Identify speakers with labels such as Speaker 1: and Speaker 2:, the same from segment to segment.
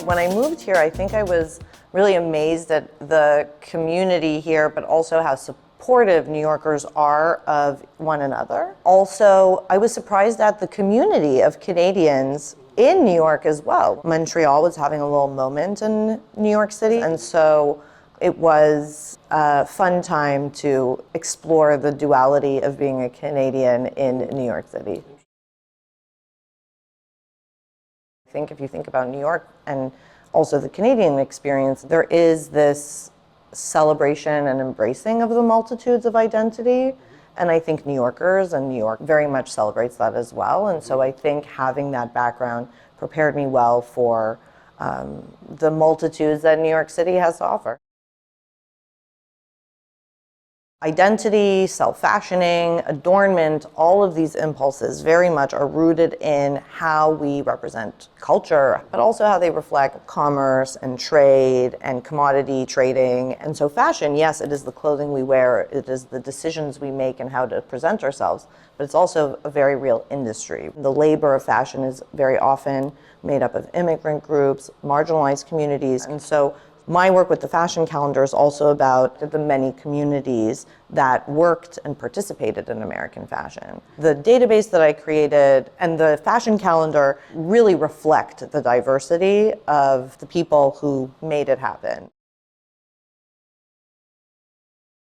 Speaker 1: When I moved here, I think I was really amazed at the community here, but also how supportive New Yorkers are of one another. Also, I was surprised at the community of Canadians in New York as well. Montreal was having a little moment in New York City, and so it was a fun time to explore the duality of being a Canadian in New York City. I think if you think about New York and also the Canadian experience, there is this celebration and embracing of the multitudes of identity. And I think New Yorkers and New York very much celebrates that as well. And so I think having that background prepared me well for the multitudes that New York City has to offer. Identity, self-fashioning, adornment, all of these impulses very much are rooted in how we represent culture, but also how they reflect commerce and trade and commodity trading. And so fashion, yes, it is the clothing we wear, it is the decisions we make and how to present ourselves, but it's also a very real industry. The labor of fashion is very often made up of immigrant groups, marginalized communities, and so my work with the fashion calendar is also about the many communities that worked and participated in American fashion. The database that I created and the fashion calendar really reflect the diversity of the people who made it happen.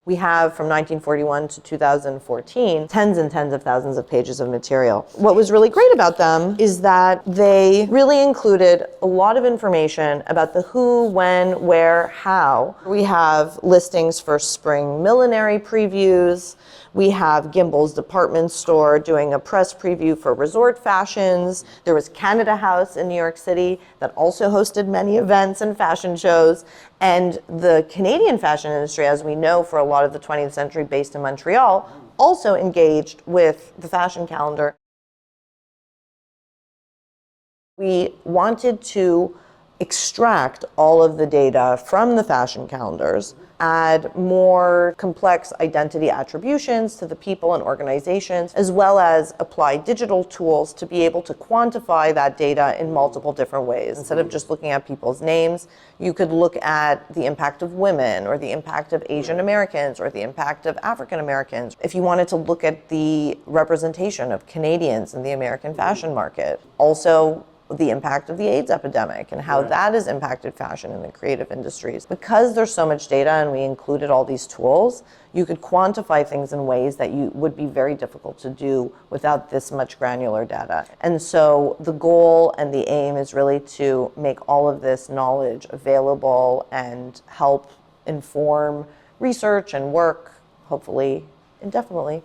Speaker 1: We have, from 1941 to 2014, tens and tens of thousands of pages of material. What was really great about them is that they really included a lot of information about the who, when, where, how. We have listings for spring millinery previews. We have Gimbel's department store doing a press preview for resort fashions. There was Canada House in New York City that also hosted many events and fashion shows. And the Canadian fashion industry, as we know for a lot of the 20th century based in Montreal, also engaged with the fashion calendar. We wanted to extract all of the data from the fashion calendars, add more complex identity attributions to the people and organizations, as well as apply digital tools to be able to quantify that data in multiple different ways. Instead of just looking at people's names, you could look at the impact of women, or the impact of Asian Americans, or the impact of African Americans. If you wanted to look at the representation of Canadians in the American fashion market, also the impact of the AIDS epidemic and how that has impacted fashion and the creative industries. Because there's so much data and we included all these tools, you could quantify things in ways that would be very difficult to do without this much granular data. And so the goal and the aim is really to make all of this knowledge available and help inform research and work, hopefully indefinitely.